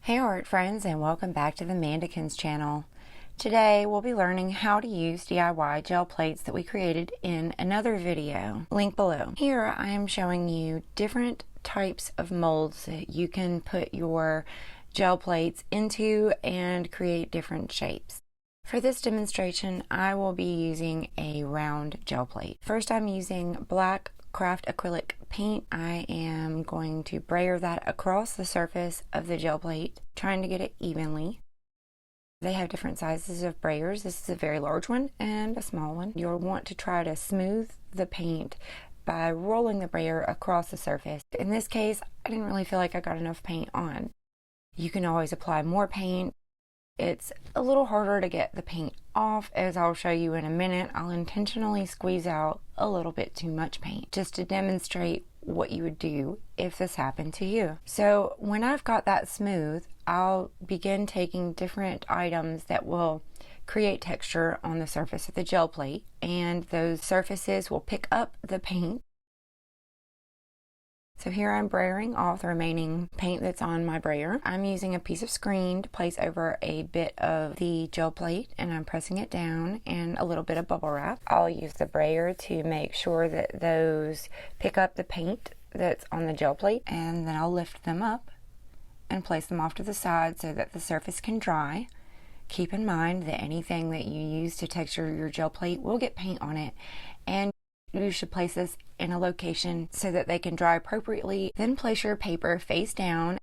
Hey art friends, and welcome back to the Mandakyns Channel. Today we'll be learning how to use DIY gel plates that we created in another video, link below. Here I am showing you different types of molds that you can put your gel plates into and create different shapes. For this demonstration I will be using a round gel plate. First I'm using black craft acrylic paint. I am going to brayer that across the surface of the gel plate, trying to get it evenly. They have different sizes of brayers. This is a very large one and a small one. You'll want to try to smooth the paint by rolling the brayer across the surface. In this case, I didn't really feel like I got enough paint on. You can always apply more paint. It's a little harder to get the paint off, as I'll show you in a minute. I'll intentionally squeeze out a little bit too much paint just to demonstrate what you would do if this happened to you. So when I've got that smooth, I'll begin taking different items that will create texture on the surface of the gel plate, and those surfaces will pick up the paint. So here I'm brayering off the remaining paint that's on my brayer. I'm using a piece of screen to place over a bit of the gel plate, and I'm pressing it down and a little bit of bubble wrap. I'll use the brayer to make sure that those pick up the paint that's on the gel plate, and then I'll lift them up and place them off to the side so that the surface can dry. Keep in mind that anything that you use to texture your gel plate will get paint on it, and you should place this in a location so that they can dry appropriately. Then place your paper face down.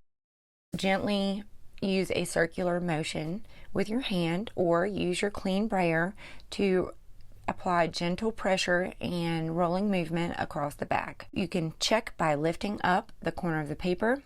Gently use a circular motion with your hand, or use your clean brayer to apply gentle pressure and rolling movement across the back. You can check by lifting up the corner of the paper,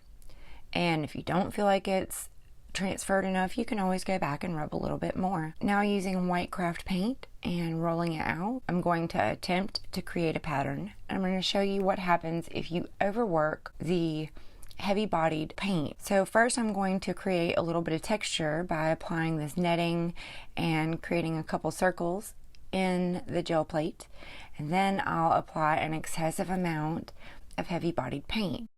and if you don't feel like it's transferred enough, you can always go back and rub a little bit more. Now using white craft paint and rolling it out, I'm going to attempt to create a pattern. I'm going to show you what happens if you overwork the heavy-bodied paint. So first I'm going to create a little bit of texture by applying this netting and creating a couple circles in the gel plate, and then I'll apply an excessive amount of heavy-bodied paint.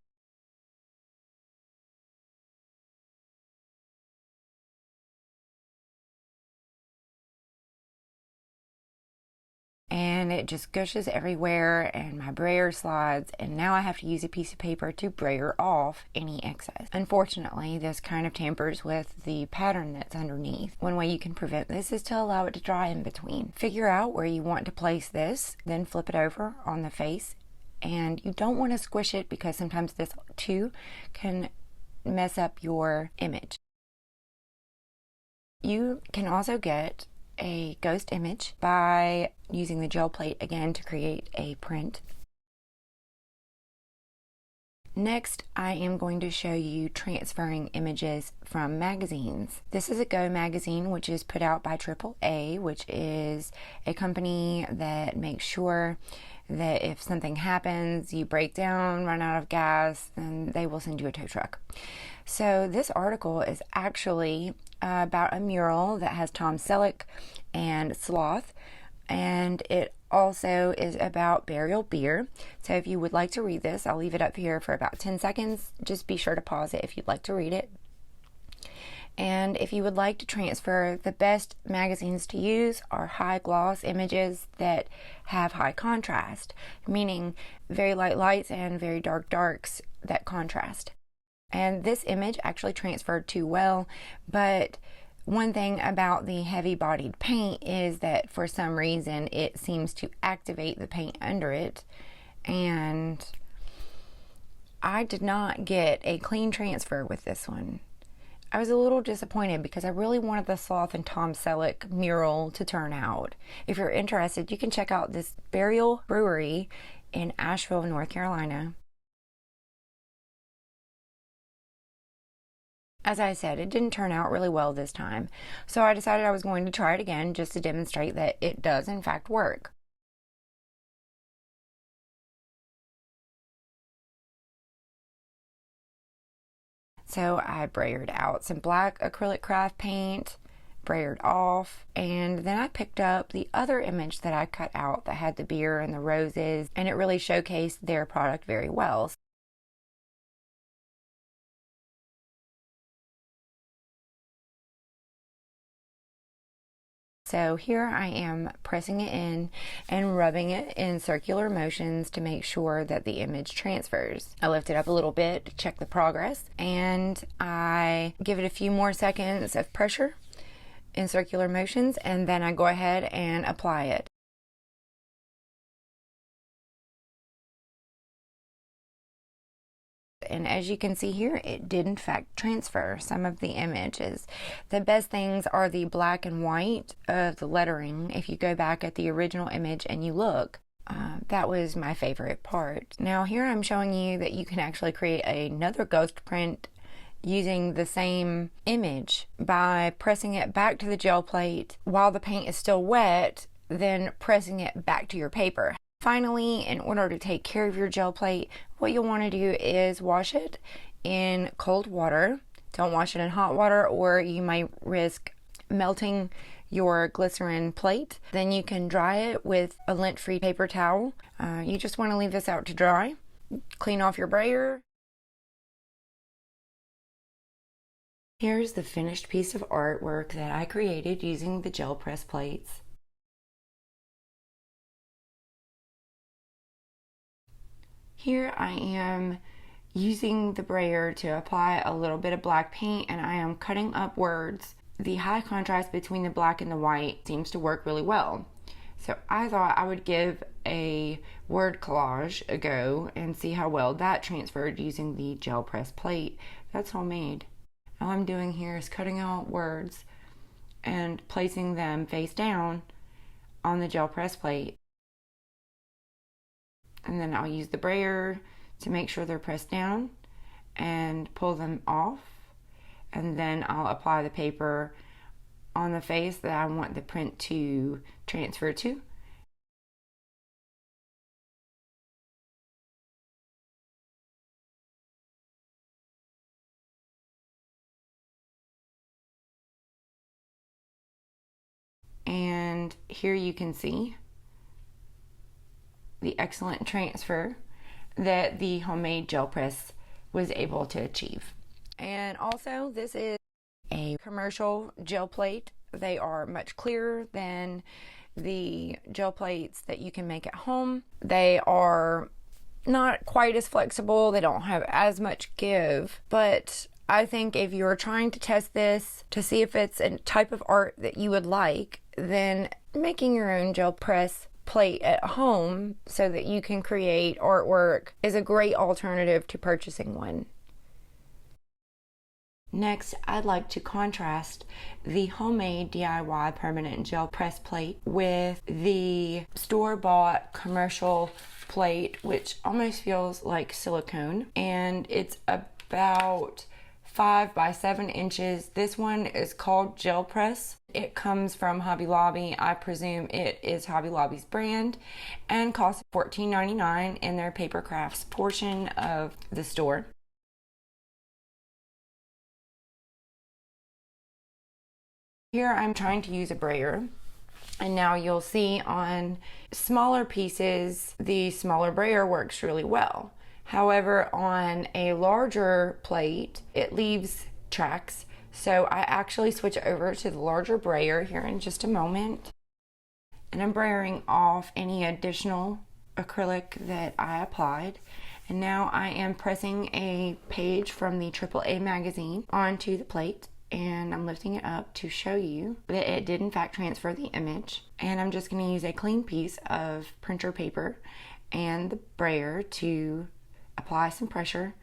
And it just gushes everywhere, and my brayer slides, and now I have to use a piece of paper to brayer off any excess. Unfortunately, this kind of tampers with the pattern that's underneath. One way you can prevent this is to allow it to dry in between. Figure out where you want to place this, then flip it over on the face, and you don't want to squish it because sometimes this too can mess up your image. You can also get a ghost image by using the gel plate again to create a print. Next, I am going to show you transferring images from magazines. This is a Go magazine, which is put out by AAA, which is a company that makes sure that if something happens, you break down, run out of gas, then they will send you a tow truck. So this article is actually about a mural that has Tom Selleck and Sloth, and it also is about burial beer. So if you would like to read this, I'll leave it up here for about 10 seconds. Just be sure to pause it if you'd like to read it. And if you would like to transfer, the best magazines to use are high gloss images that have high contrast, meaning very light lights and very dark darks that contrast. And this image actually transferred too well, but one thing about the heavy-bodied paint is that for some reason it seems to activate the paint under it, and I did not get a clean transfer with this one. I was a little disappointed because I really wanted the Sloth and Tom Selleck mural to turn out. If you're interested, you can check out this Brewery in Asheville, North Carolina. As I said, it didn't turn out really well this time, so I decided I was going to try it again just to demonstrate that it does in fact work. So I brayered out some black acrylic craft paint, brayered off, and then I picked up the other image that I cut out that had the beer and the roses, and it really showcased their product very well. So here I am pressing it in and rubbing it in circular motions to make sure that the image transfers. I lift it up a little bit to check the progress, and I give it a few more seconds of pressure in circular motions, and then I go ahead and apply it. And as you can see here, it did in fact transfer some of the images. The best things are the black and white of the lettering. If you go back at the original image and you look, that was my favorite part. Now here I'm showing you that you can actually create another ghost print using the same image by pressing it back to the gel plate while the paint is still wet, then pressing it back to your paper. Finally, in order to take care of your gel plate, what you'll want to do is wash it in cold water. Don't wash it in hot water, or you might risk melting your glycerin plate. Then you can dry it with a lint-free paper towel. You just want to leave this out to dry. Clean off your brayer. Here's the finished piece of artwork that I created using the gel press plates. Here I am using the brayer to apply a little bit of black paint, and I am cutting up words. The high contrast between the black and the white seems to work really well. So I thought I would give a word collage a go and see how well that transferred using the gel press plate. That's homemade. All I'm doing here is cutting out words and placing them face down on the gel press plate. And then I'll use the brayer to make sure they're pressed down and pull them off. And then I'll apply the paper on the face that I want the print to transfer to. And here you can see the excellent transfer that the homemade gel press was able to achieve. And also, this is a commercial gel plate. They are much clearer than the gel plates that you can make at home. They are not quite as flexible. They don't have as much give, but I think if you're trying to test this to see if it's a type of art that you would like, then making your own gel press plate at home so that you can create artwork is a great alternative to purchasing one. Next, I'd like to contrast the homemade DIY permanent gel press plate with the store-bought commercial plate, which almost feels like silicone, and it's about 5 by 7 inches. This one is called Gel Press. It comes from Hobby Lobby. I presume it is Hobby Lobby's brand, and costs $14.99 in their paper crafts portion of the store. Here I'm trying to use a brayer, and now you'll see on smaller pieces the smaller brayer works really well. However, on a larger plate, it leaves tracks. So I actually switch over to the larger brayer here in just a moment. And I'm brayering off any additional acrylic that I applied. And now I am pressing a page from the AAA magazine onto the plate. And I'm lifting it up to show you that it did in fact transfer the image. And I'm just going to use a clean piece of printer paper and the brayer to apply some pressure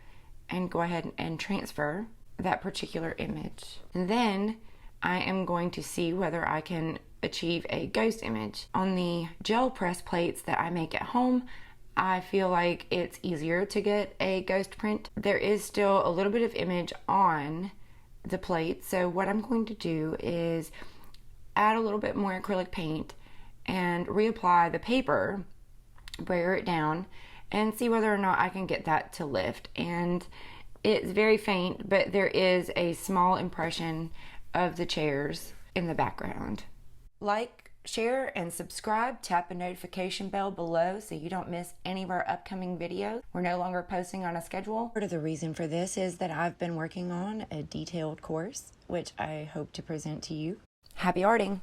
and go ahead and transfer that particular image. And then I am going to see whether I can achieve a ghost image. On the gel press plates that I make at home, I feel like it's easier to get a ghost print. There is still a little bit of image on the plate, so what I'm going to do is add a little bit more acrylic paint and reapply the paper, brayer it down, and see whether or not I can get that to lift. And it's very faint, but there is a small impression of the chairs in the background. Like, share, and subscribe. Tap the notification bell below so you don't miss any of our upcoming videos. We're no longer posting on a schedule. Part of the reason for this is that I've been working on a detailed course, which I hope to present to you. Happy arting!